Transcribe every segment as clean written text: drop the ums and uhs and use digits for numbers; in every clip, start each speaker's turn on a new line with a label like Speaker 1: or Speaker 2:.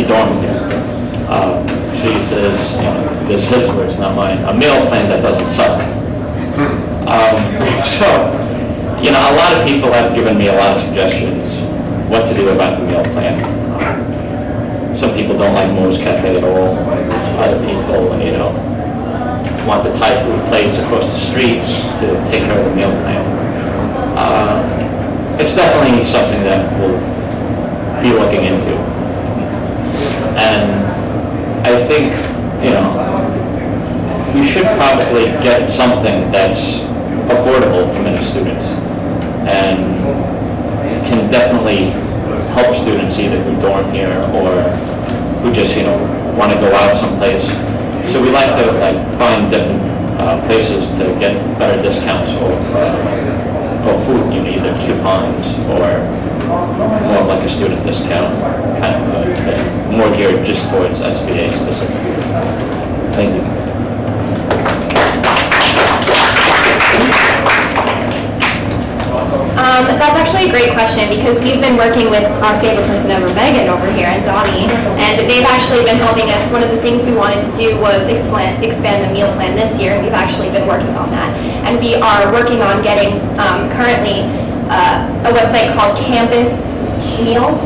Speaker 1: he dormed here. She says, you know, this is his words, not mine, a meal plan that doesn't suck. So, you know, a lot of people have given me a lot of suggestions what to do about the meal plan. Some people don't like Moe's Cafe at all. Other people, you know, want the Thai food place across the street to take care of the meal plan. It's definitely something that we'll be looking into. And I think, you know, we should probably get something that's affordable for many students and can definitely help students either who dorm here or who just, you know, want to go out someplace. So we like to find different places to get better discounts of food, you know, either coupons or more of like a student discount, kind of more geared just towards SVA specifically. Thank you.
Speaker 2: That's actually a great question because we've been working with our favorite person ever, Megan, over here, and Donnie, and they've actually been helping us. One of the things we wanted to do was expand the meal plan this year, and we've actually been working on that. And we are working on getting currently a website called Campus Meals,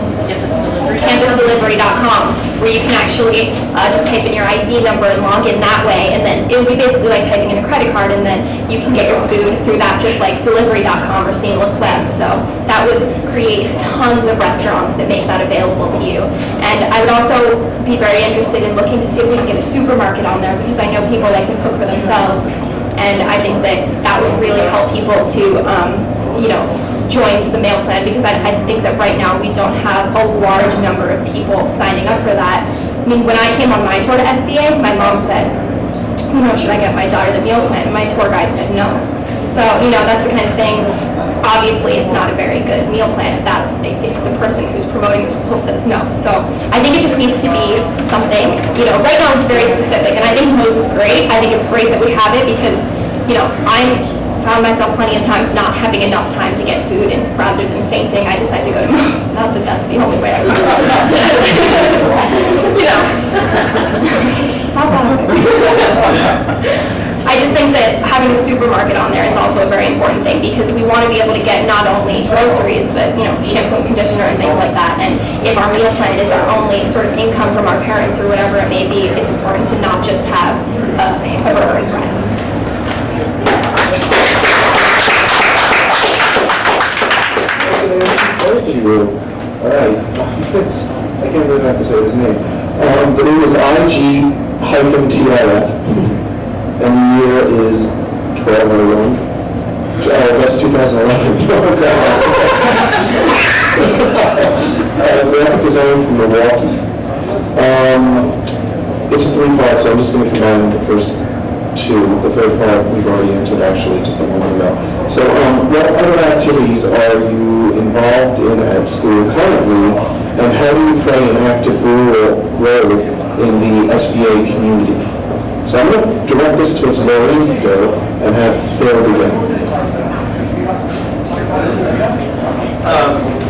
Speaker 2: campusdelivery.com, where you can actually just type in your ID number and log in that way, and then it would be basically like typing in a credit card, and then you can get your food through that, just like delivery.com or Seamless Web. So that would create tons of restaurants that make that available to you. And I would also be very interested in looking to see if we can get a supermarket on there, because I know people like to cook for themselves, and I think that that would really help people to you know, join the meal plan, because I think that right now we don't have a large number of people signing up for that. I mean, when I came on my tour to SVA, my mom said, you know, should I get my daughter the meal plan? And my tour guide said no. So, you know, that's the kind of thing, obviously it's not a very good meal plan if the person who's promoting the school says no. So I think it just needs to be something, you know, right now it's very specific, and I think Moe's is great. I think it's great that we have it because, you know, found myself plenty of times not having enough time to get food, and rather than fainting, I decided to go to Moe's. Not that that's the only way I would do it. You know, stop laughing. I just think that having a supermarket on there is also a very important thing, because we want to be able to get not only groceries, but, you know, shampoo and conditioner and things like that. And if our meal plan is our only sort of income from our parents or whatever it may be, it's important to not just have a burger and fries.
Speaker 3: All right, I can't believe I have to say his name. The name is IG-TRF, and the year is 1201. Oh, that's 2011. Graphic design from Milwaukee. It's a three-part, so I'm just going to combine the first two. The third part we've already answered actually just a moment ago. So what other activities are you involved in at school currently, and how do you play an active role in the SVA community? So I'm going to direct this towards Lori, Phil, and have Phil begin.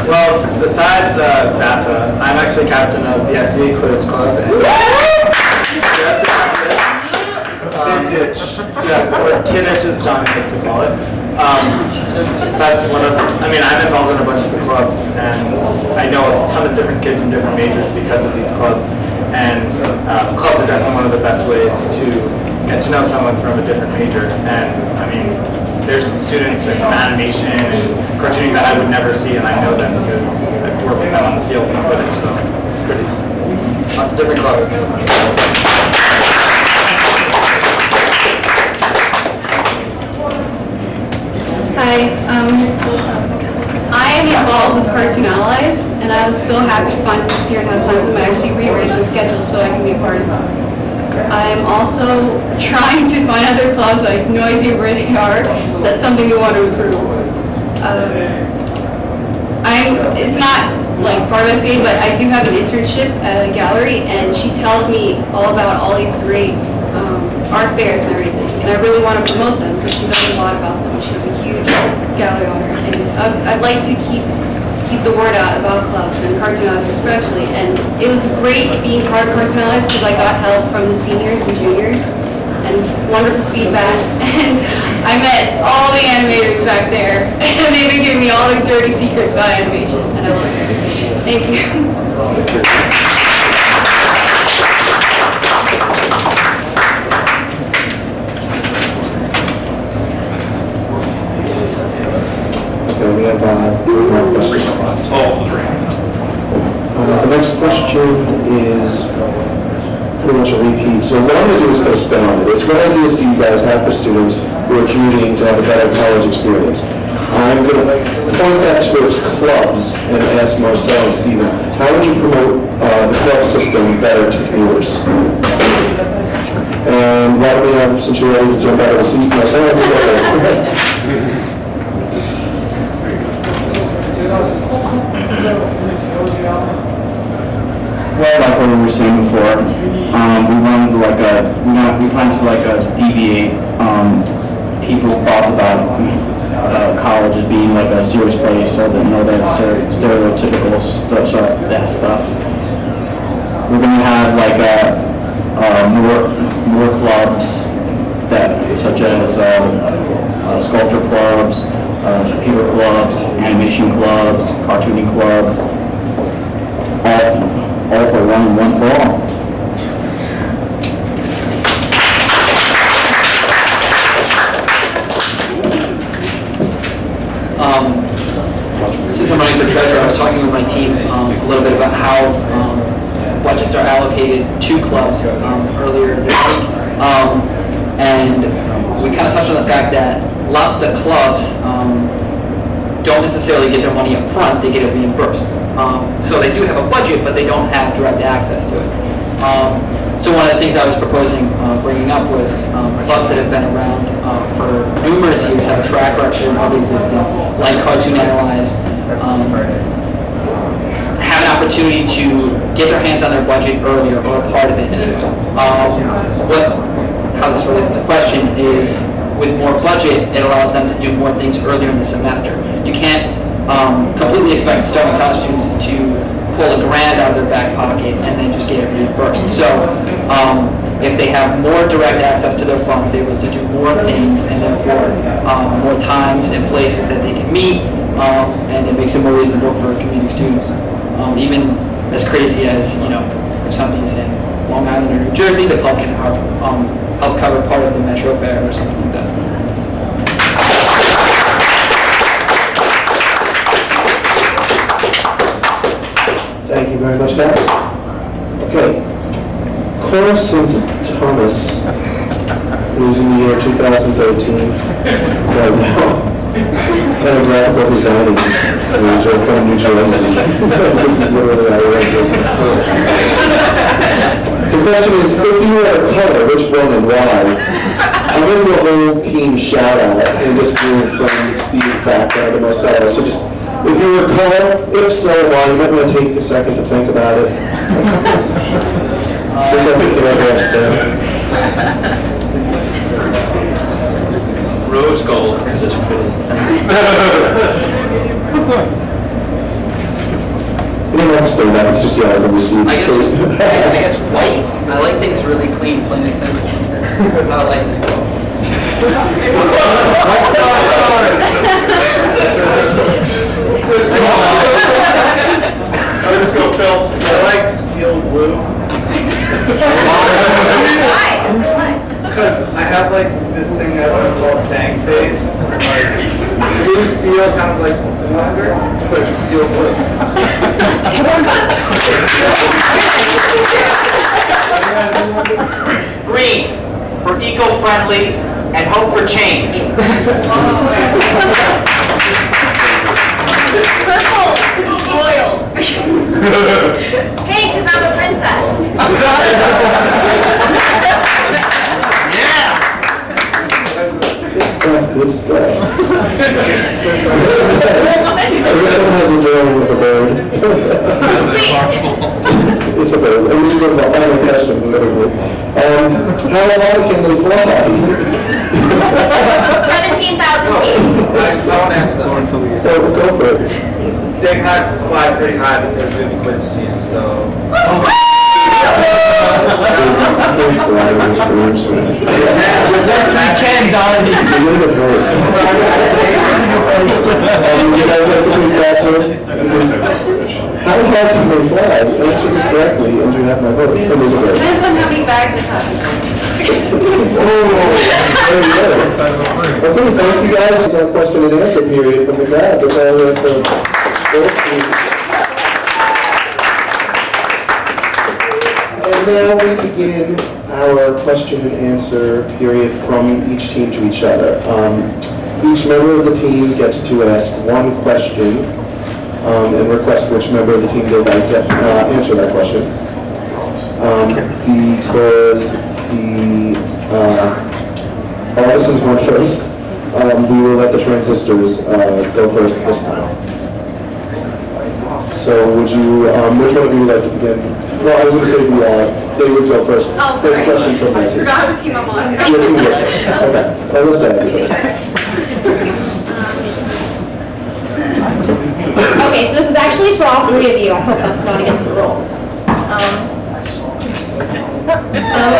Speaker 4: Well, besides VASA, I'm actually captain of the SVA Quidditch Club. Or Kidditch, as John likes to call it. That's one of, I mean, I'm involved in a bunch of the clubs, and I know a ton of different kids from different majors because of these clubs. And clubs are definitely one of the best ways to get to know someone from a different major. And I mean, there's students in animation and cartooning that I would never see, and I know them because I work with them on the field in Quidditch. So it's pretty, lots of different clubs.
Speaker 5: Hi, I am involved with Cartoon Allies, and I was so happy to finally this year and have time with them. I actually rearranged my schedule so I can be a part of it. I am also trying to find other clubs, but I have no idea where they are. That's something we want to improve. It's not like part of SBA, but I do have an internship at a gallery, and she tells me all about all these great art fairs and everything. And I really want to promote them because she knows a lot about them. She's a huge gallery owner, and I'd like to keep the word out about clubs. And Cartoonalize especially, and it was great being part of Cartoonalize because I got help from the seniors and juniors, and wonderful feedback, and I met all the animators back there, and they've been giving me all the dirty secrets about animation, and I love it. Thank you.
Speaker 3: Okay, we have three more questions. The next question is pretty much a repeat. So what I'm going to do is put a spin on it. It's what ideas do you guys have for students who are commuting to have a better college experience? I'm going to point that towards clubs and ask Marcel and Stephen, how would you promote the club system better to commuters? And why don't we have, since you're ready to jump out of the seat, Marcel, you go first.
Speaker 6: Well, like what we were saying before, we wanted to we plan to deviate people's thoughts about college as being like a serious place, so that stereotypical stuff. We're gonna have more clubs such as sculpture clubs, computer clubs, animation clubs, cartooning clubs, all for one and one for all.
Speaker 7: Since I'm running for treasurer, I was talking with my team a little bit about how budgets are allocated to clubs earlier this week. And we kind of touched on the fact that lots of the clubs don't necessarily get their money up front, they get it reimbursed. So they do have a budget, but they don't have direct access to it. So one of the things I was proposing bringing up was clubs that have been around for numerous years, have a track record of existence, like Cartoon Analyze, have an opportunity to get their hands on their budget earlier or a part of it. How this relates to the question is, with more budget, it allows them to do more things earlier in the semester. You can't completely expect starting college students to pull $1,000 out of their back pocket and then just get it reimbursed. So if they have more direct access to their funds, they're able to do more things and therefore more times and places that they can meet, and it makes it more reasonable for community students. Even as crazy as, if somebody's in Long Island or New Jersey, the club can help cover part of the metro fare or something like that.
Speaker 3: Thank you very much, guys. Okay. Cora Synth Thomas, who's in the year 2013, right now, and graphical designing, which are from New Jersey. This is literally how I write this. The question is, if you were a color, which one and why? I'm going to do a whole team shout out and just move from Steve's background to Marcella. So just, if you were a color, if so, why? You might want to take a second to think about it.
Speaker 7: Rose gold, because it's pretty.
Speaker 3: You don't have to stay back, just yell when we see it.
Speaker 7: I guess white. I like things really clean, plain and simple. I like it.
Speaker 4: I'm just going to Phil. I like steel blue. Because I have this thing that I call stank face. Blue steel, kind of like longer, but steel blue.
Speaker 8: Green for eco-friendly and hope for change.
Speaker 2: Purple, because he's royal. Pink, because I'm a princess.
Speaker 8: Yeah.
Speaker 3: Good stuff, good stuff. This one has a drawing of a bird. It's a bird. And this is the final question, literally. How high can they fly?
Speaker 2: 17,000 feet.
Speaker 4: I want to answer that one.
Speaker 3: Go for it.
Speaker 8: They cannot fly pretty high because we have a Quidditch team, so.
Speaker 3: I can, Don. You're the bird. You guys have to take that too. How high can they fly? Answer this correctly, and you have my vote. And there's a bird.
Speaker 5: Depends on how many bags it has.
Speaker 3: There you go. Okay, thank you guys. It's our question and answer period from the crowd. That's all we have for. And now we begin our question and answer period from each team to each other. Each member of the team gets to ask one question and request which member of the team they'd like to answer that question. Because the Artisans went first, we will let the Transistors go first this time. So would you, which one of you would like to begin? Well, I was going to say they would go first.
Speaker 5: Oh,
Speaker 3: first
Speaker 5: sorry.
Speaker 3: question from my
Speaker 5: I
Speaker 3: team.
Speaker 5: forgot what team I'm on.
Speaker 3: Your team goes first. Okay. Well, let's say everybody.
Speaker 2: Okay, so this is actually for all three of you. I hope that's not against the rules.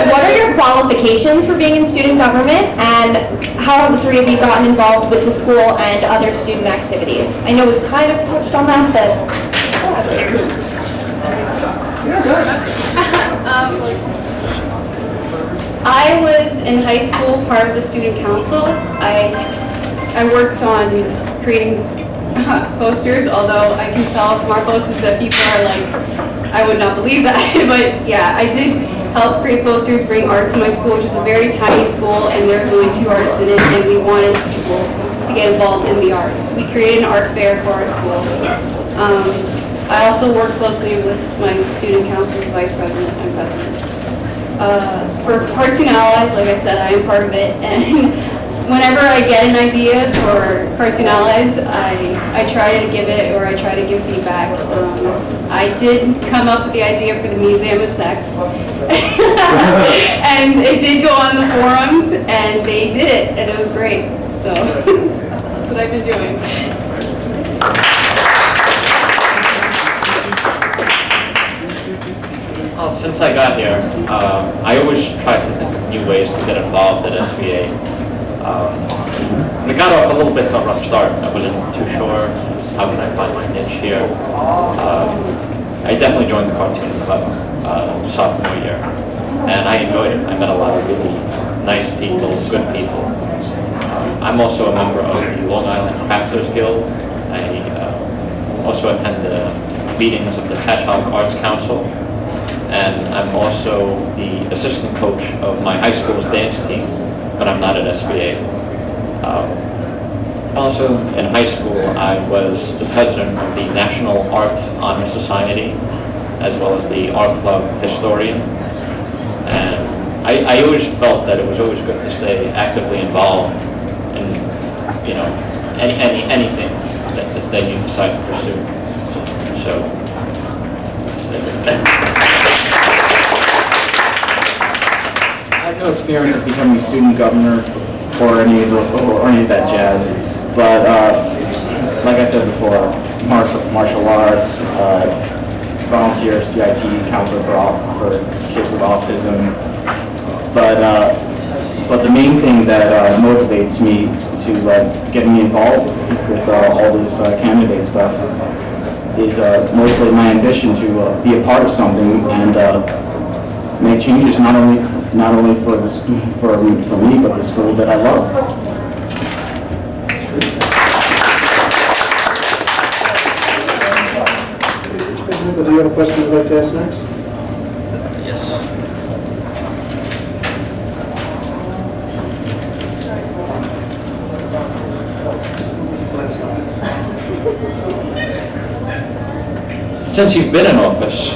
Speaker 2: What are your qualifications for being in student government, and how have the three of you gotten involved with the school and other student activities? I know we've kind of touched on that, but...
Speaker 5: I was in high school part of the student council. I worked on creating posters, although I can tell from our posters that people are like, I would not believe that. But yeah, I did help create posters, bring art to my school, which is a very tiny school, and there was only 2 artists in it, and we wanted people to get involved in the arts. We created an art fair for our school. I also work closely with my student council's vice president and president. For Cartoon Allies, like I said, I am part of it, and whenever I get an idea for Cartoon Allies, I try to give it, or I try to give feedback. I did come up with the idea for the Museum of Sex, and it did go on the forums, and they did it, and it was great. So that's what I've been doing.
Speaker 1: Well, since I got here, I always tried to think of new ways to get involved at SVA. It got off a little bit to a rough start. I wasn't too sure how can I find my niche here. I definitely joined the cartoon club sophomore year, and I enjoyed it. I met a lot of really nice people, good people. I'm also a member of the Long Island Crafters Guild. I also attend the meetings of the Patchogue Arts Council, and I'm also the assistant coach of my high school's dance team, but I'm not at SVA. Also, in high school, I was the president of the National Art Honor Society, as well as the art club historian. And I always felt that it was always good to stay actively involved in, you know, anything that you decide to pursue. So that's it.
Speaker 6: I have no experience of becoming student governor or any of that jazz, but like I said before, martial arts, volunteer CIT counselor for kids with autism. But the main thing that motivates me to get me involved with all this candidate stuff is mostly my ambition to be a part of something and make changes not only for me, but the school that I love.
Speaker 3: Do you have a question you'd like to ask next?
Speaker 1: Since you've been in office,